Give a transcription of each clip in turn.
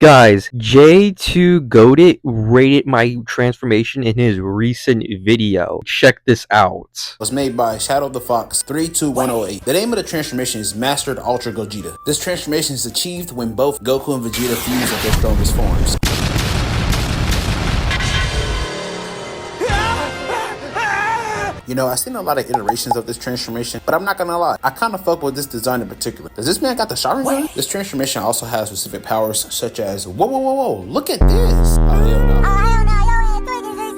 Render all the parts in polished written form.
Guys, J2 Goated rated my transformation in his recent video. Check this out. Was made by Shadow the Fox 32108. The name of the transformation is Mastered Ultra Gogeta. This transformation is achieved when both Goku and Vegeta fuse at their strongest forms. You know, I've seen a lot of iterations of this transformation, but I'm not gonna lie, I kinda fuck with this design in particular. Does this man got the Sharingan? This transformation also has specific powers, such as, whoa, look at this! Oh, hell no.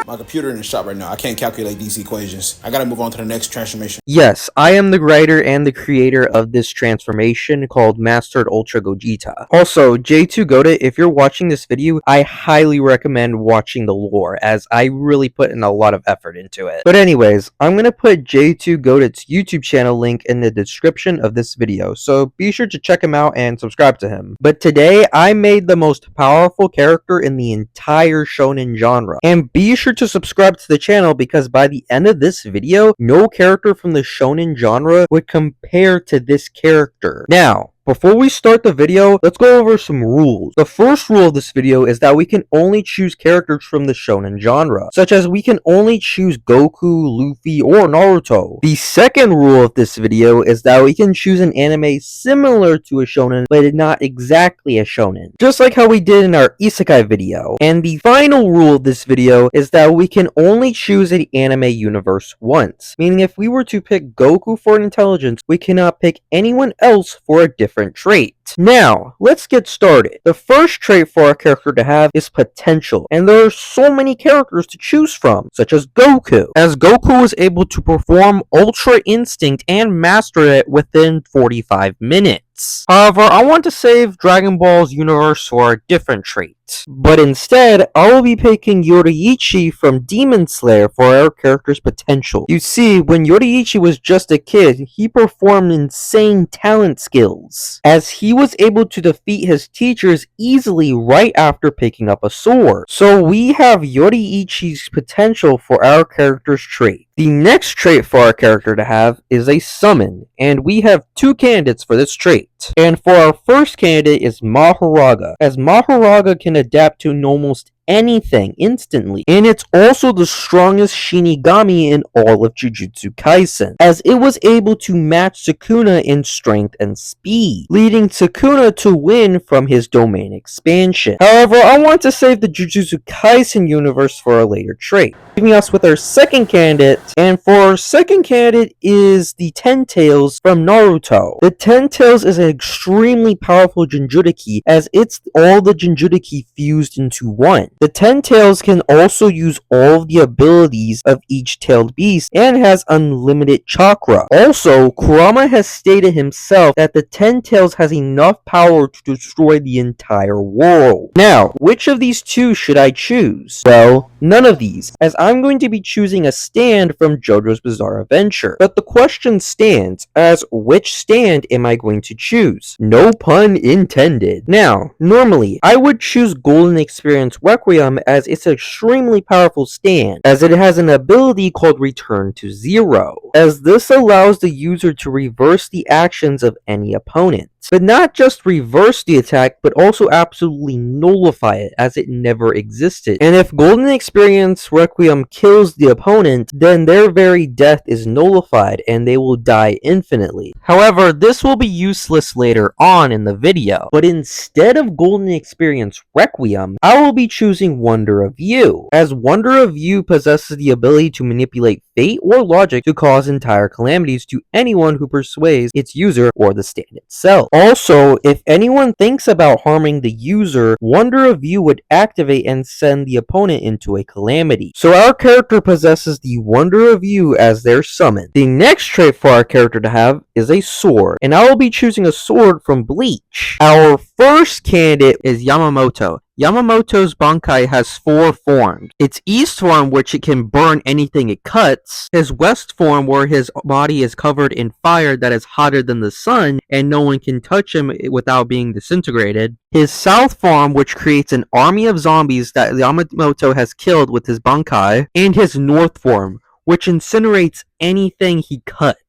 My computer in the shop right now, I can't calculate these equations. I gotta move on to the next transformation. Yes, I am the writer and the creator of this transformation called Mastered Ultra Gogeta. Also, J2 Goated, if you're watching this video, I highly recommend watching the lore, as I really put in a lot of effort into it. But anyways, I'm gonna put J2 Goated's YouTube channel link in the description of this video, so be sure to check him out and subscribe to him. But today, I made the most powerful character in the entire shonen genre, and be sure to subscribe to the channel because by the end of this video, no character from the shonen genre would compare to this character. Now, before we start the video, let's go over some rules. The first rule of this video is that we can only choose characters from the shonen genre, such as we can only choose Goku, Luffy, or Naruto. The second rule of this video is that we can choose an anime similar to a shonen, but not exactly a shonen, just like how we did in our isekai video. And the final rule of this video is that we can only choose an anime universe once, meaning if we were to pick Goku for intelligence, we cannot pick anyone else for a different trait. Now, let's get started. The first trait for our character to have is potential, and there are so many characters to choose from, such as Goku, as Goku was able to perform Ultra Instinct and master it within 45 minutes. However, I want to save Dragon Ball's universe for a different trait. But instead, I will be picking Yoruichi from Demon Slayer for our character's potential. You see, when Yoruichi was just a kid, he performed insane talent skills, as he was able to defeat his teachers easily right after picking up a sword. So we have Yoruichi's potential for our character's trait. The next trait for our character to have is a summon, and we have two candidates for this trait. And for our first candidate is Maharaga, as Maharaga can adapt to almost anything instantly, and it's also the strongest Shinigami in all of Jujutsu Kaisen, as it was able to match Sukuna in strength and speed, leading Sukuna to win from his domain expansion. However, I want to save the Jujutsu Kaisen universe for a later trait, leaving us with our second candidate, and for our second candidate is the Ten Tails from Naruto. The Ten Tails is an extremely powerful Jinchuriki, as it's all the Jinchuriki fused into one. The Ten Tails can also use all of the abilities of each tailed beast and has unlimited chakra. Also, Kurama has stated himself that the Ten Tails has enough power to destroy the entire world. Now, which of these two should I choose? Well, none of these, as I'm going to be choosing a stand from JoJo's Bizarre Adventure. But the question stands, as which stand am I going to choose? No pun intended. Now, normally, I would choose Golden Experience Requiem as it's an extremely powerful stand, as it has an ability called Return to Zero, as this allows the user to reverse the actions of any opponent. But not just reverse the attack, but also absolutely nullify it, as it never existed. And if Golden Experience Requiem kills the opponent, then their very death is nullified and they will die infinitely. However, this will be useless later on in the video. But instead of Golden Experience Requiem, I will be choosing Wonder of You, as Wonder of You possesses the ability to manipulate fate or logic to cause entire calamities to anyone who persuades its user or the stand itself. Also, if anyone thinks about harming the user, Wonder of You would activate and send the opponent into a calamity. So our character possesses the Wonder of You as their summon. The next trait for our character to have is a sword, and I will be choosing a sword from Bleach. Our first candidate is Yamamoto. Yamamoto's Bankai has 4 forms. Its East form, which it can burn anything it cuts. His West form, where his body is covered in fire that is hotter than the sun, and no one can touch him without being disintegrated. His South form, which creates an army of zombies that Yamamoto has killed with his Bankai. And his North form, which incinerates anything he cuts.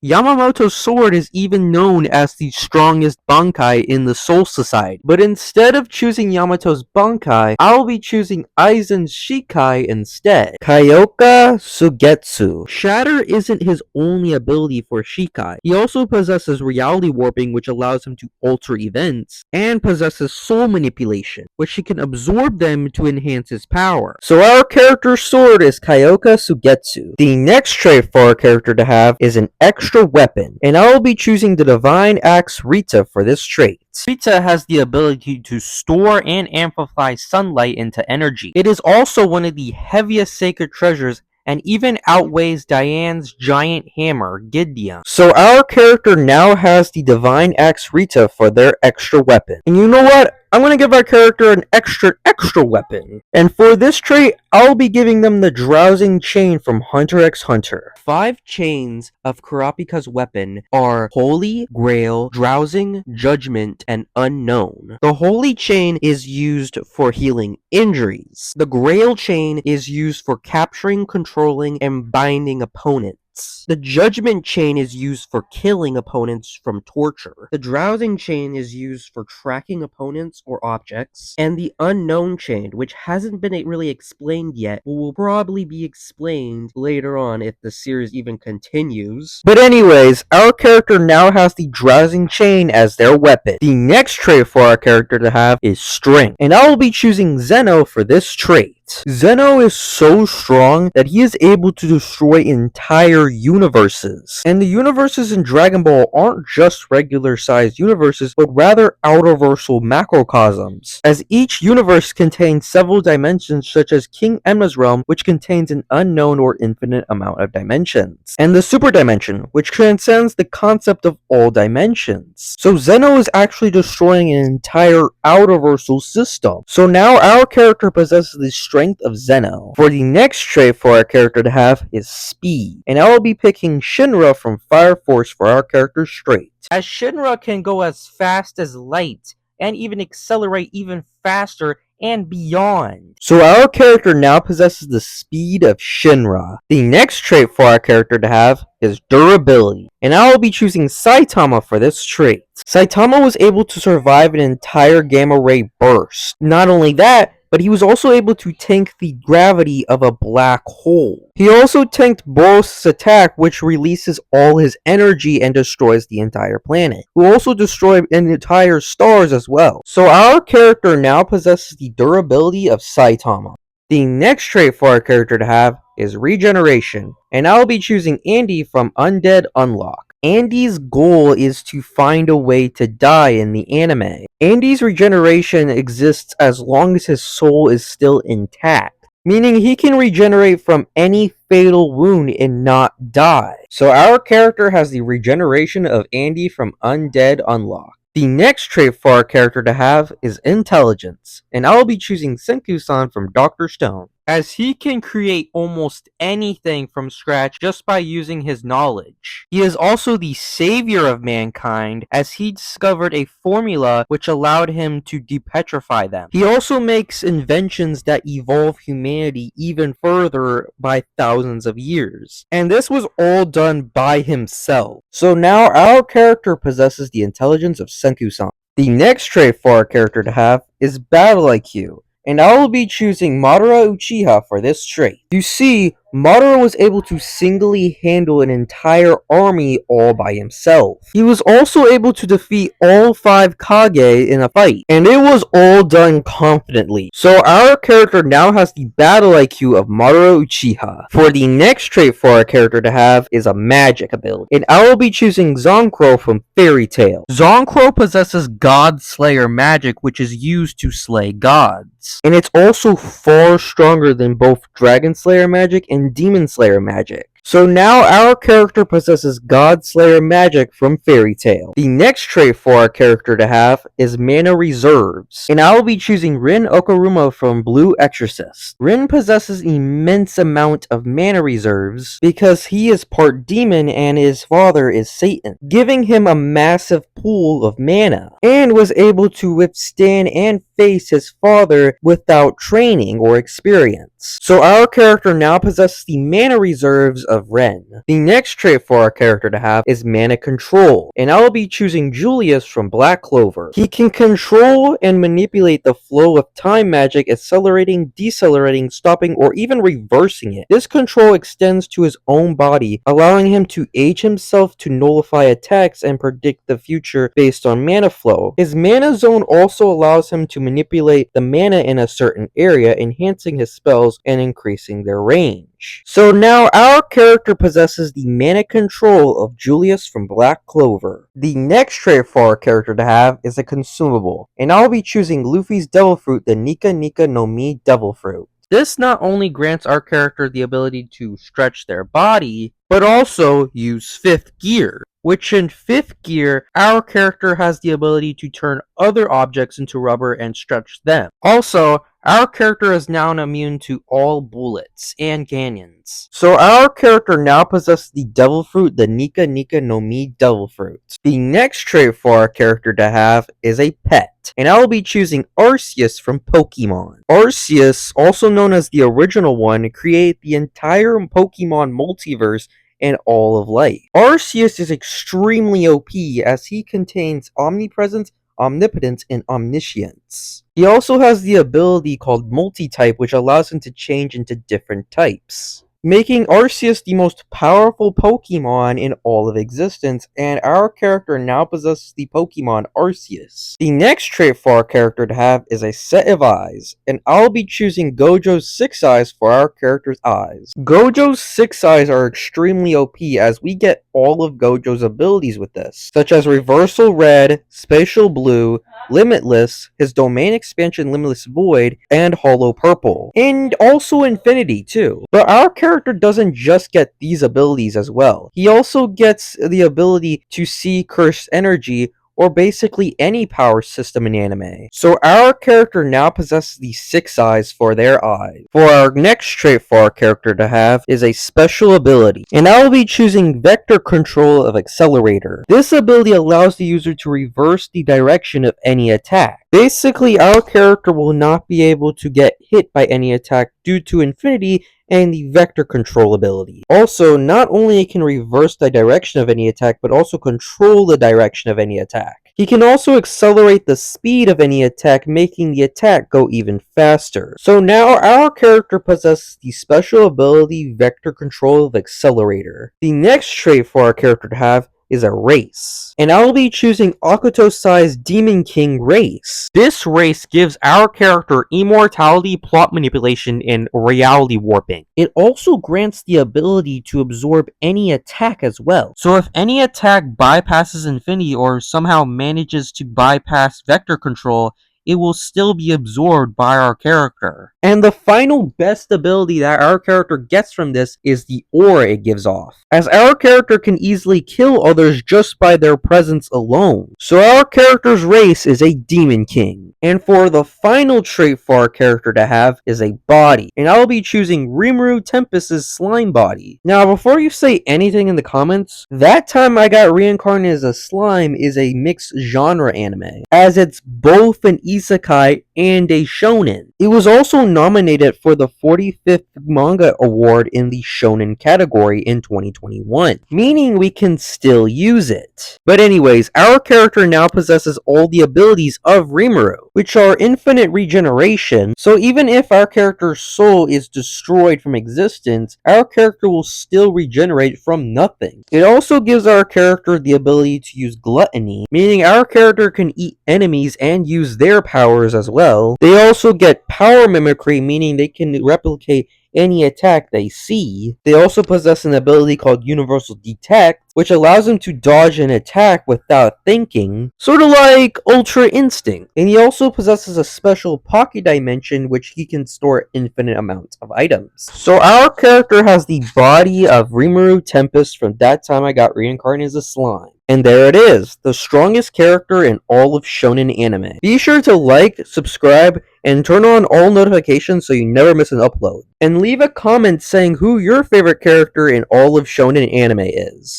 Yamamoto's sword is even known as the strongest Bankai in the Soul Society, but instead of choosing Yamato's Bankai, I'll be choosing Aizen's Shikai instead. Kyoka Sugetsu. Shatter isn't his only ability for Shikai. He also possesses reality warping, which allows him to alter events, and possesses soul manipulation, which he can absorb them to enhance his power. So our character's sword is Kyoka Sugetsu. The next trait for our character to have is an extra weapon, and I will be choosing the Divine Axe Rita for this trait. Rita has the ability to store and amplify sunlight into energy. It is also one of the heaviest sacred treasures and even outweighs Diane's giant hammer, Gideon. So our character now has the Divine Axe Rita for their extra weapon. And you know what? I'm going to give our character an extra weapon. And for this trait, I'll be giving them the Drowsing Chain from Hunter x Hunter. 5 chains of Kurapika's weapon are Holy, Grail, Drowsing, Judgment, and Unknown. The Holy Chain is used for healing injuries. The Grail Chain is used for capturing, controlling, and binding opponents. The Judgment Chain is used for killing opponents from torture. The Drowsing Chain is used for tracking opponents or objects. And the Unknown Chain, which hasn't been really explained yet, but will probably be explained later on if the series even continues. But anyways, our character now has the Drowsing Chain as their weapon. The next trait for our character to have is Strength, and I will be choosing Zeno for this trait. Zeno is so strong that he is able to destroy entire universes. And the universes in Dragon Ball aren't just regular sized universes, but rather outerversal macrocosms, as each universe contains several dimensions, such as King Emma's realm, which contains an unknown or infinite amount of dimensions, and the super dimension, which transcends the concept of all dimensions. So Zeno is actually destroying an entire outerversal system. So now our character possesses the strength of Zeno. For the next trait for our character to have is Speed, and I will be picking Shinra from Fire Force for our character's trait, as Shinra can go as fast as light and even accelerate even faster and beyond. So our character now possesses the speed of Shinra. The next trait for our character to have is Durability, and I will be choosing Saitama for this trait. Saitama was able to survive an entire gamma ray burst. Not only that, but he was also able to tank the gravity of a black hole. He also tanked Boros's attack, which releases all his energy and destroys the entire planet, who also destroyed entire stars as well. So our character now possesses the durability of Saitama. The next trait for our character to have is Regeneration, and I'll be choosing Andy from Undead Unlock. Andy's goal is to find a way to die in the anime. Andy's regeneration exists as long as his soul is still intact, meaning he can regenerate from any fatal wound and not die. So our character has the regeneration of Andy from Undead Unlock. The next trait for our character to have is Intelligence, and I will be choosing Senku-san from Dr. Stone, as he can create almost anything from scratch just by using his knowledge. He is also the savior of mankind, as he discovered a formula which allowed him to depetrify them. He also makes inventions that evolve humanity even further by thousands of years, and this was all done by himself. So now our character possesses the intelligence of Senku-san. The next trait for our character to have is Battle IQ, and I will be choosing Madara Uchiha for this trait. You see, Madara was able to singly handle an entire army all by himself. He was also able to defeat all 5 Kage in a fight, and it was all done confidently. So our character now has the battle IQ of Madara Uchiha. For the next trait for our character to have is a magic ability, and I will be choosing Zonkro from Fairy Tail. Zonkro possesses God Slayer magic, which is used to slay gods, and it's also far stronger than both Dragon Slayer magic and Demon Slayer magic. So now our character possesses God Slayer magic from Fairy Tail. The next trait for our character to have is Mana Reserves, and I will be choosing Rin Okaruma from Blue Exorcist. Rin possesses an immense amount of mana reserves because he is part demon and his father is Satan, giving him a massive pool of mana, and was able to withstand and face his father without training or experience. balance. So our character now possesses the mana reserves of Ren. The next trait for our character to have is mana control, and I will be choosing Julius from Black Clover. He can control and manipulate the flow of time magic, accelerating, decelerating, stopping, or even reversing it. This control extends to his own body, allowing him to age himself to nullify attacks and predict the future based on mana flow. His mana zone also allows him to manipulate the mana in a certain area, enhancing his spells and increasing their range. So now our character possesses the mana control of Julius from Black Clover. The next trait for our character to have is a consumable, and I'll be choosing Luffy's Devil Fruit, the Nika Nika no Mi Devil Fruit. This not only grants our character the ability to stretch their body, but also use 5th gear, which in 5th gear, our character has the ability to turn other objects into rubber and stretch them. Also, our character is now immune to all bullets and canyons. So our character now possesses the Devil Fruit, the Nika Nika no Mi Devil Fruit. The next trait for our character to have is a pet, and I will be choosing Arceus from Pokemon. Arceus, also known as the original one, created the entire Pokemon multiverse and all of life. Arceus is extremely OP as he contains omnipresence, omnipotence, and omniscience. He also has the ability called multi-type, which allows him to change into different types, making Arceus the most powerful Pokemon in all of existence, and our character now possesses the Pokemon Arceus. The next trait for our character to have is a set of eyes, and I'll be choosing Gojo's 6 eyes for our character's eyes. Gojo's 6 eyes are extremely OP as we get all of Gojo's abilities with this, such as Reversal Red, Spatial Blue, Limitless, his Domain Expansion Limitless Void, and Hollow Purple. And also Infinity too. But our character doesn't just get these abilities as well. He also gets the ability to see Cursed Energy, or basically any power system in anime. So our character now possesses the 6 eyes for their eyes. For our next trait for our character to have is a special ability, and I will be choosing Vector Control of Accelerator. This ability allows the user to reverse the direction of any attack. Basically, our character will not be able to get hit by any attack due to Infinity and the Vector Control ability. Also, not only it can reverse the direction of any attack, but also control the direction of any attack. He can also accelerate the speed of any attack, making the attack go even faster. So now our character possesses the special ability Vector Control of Accelerator. The next trait for our character to have is a race, and I will be choosing Akuto-Sai's Demon King race. This race gives our character immortality, plot manipulation, and reality warping. It also grants the ability to absorb any attack as well. So if any attack bypasses Infinity or somehow manages to bypass Vector Control, it will still be absorbed by our character. And the final best ability that our character gets from this is the aura it gives off, as our character can easily kill others just by their presence alone. So our character's race is a Demon King. And for the final trait for our character to have is a body, and I will be choosing Rimuru Tempest's slime body. Now before you say anything in the comments, that time I got reincarnated as a slime is a mixed genre anime, as it's both an isekai and a shonen. It was also nominated for the 45th Manga Award in the Shonen category in 2021, meaning we can still use it. But anyways, our character now possesses all the abilities of Rimuru, which are infinite regeneration, so even if our character's soul is destroyed from existence, our character will still regenerate from nothing. It also gives our character the ability to use gluttony, meaning our character can eat enemies and use their powers as well. They also get power mimicry, meaning they can replicate any attack they see. They also possess an ability called Universal Detect, which allows them to dodge an attack without thinking, sort of like Ultra Instinct. And he also possesses a special pocket dimension which he can store infinite amounts of items. So our character has the body of Rimuru Tempest from That Time I Got Reincarnated as a Slime. And there it is, the strongest character in all of shonen anime. Be sure to like, subscribe, and turn on all notifications so you never miss an upload. And leave a comment saying who your favorite character in all of shonen anime is.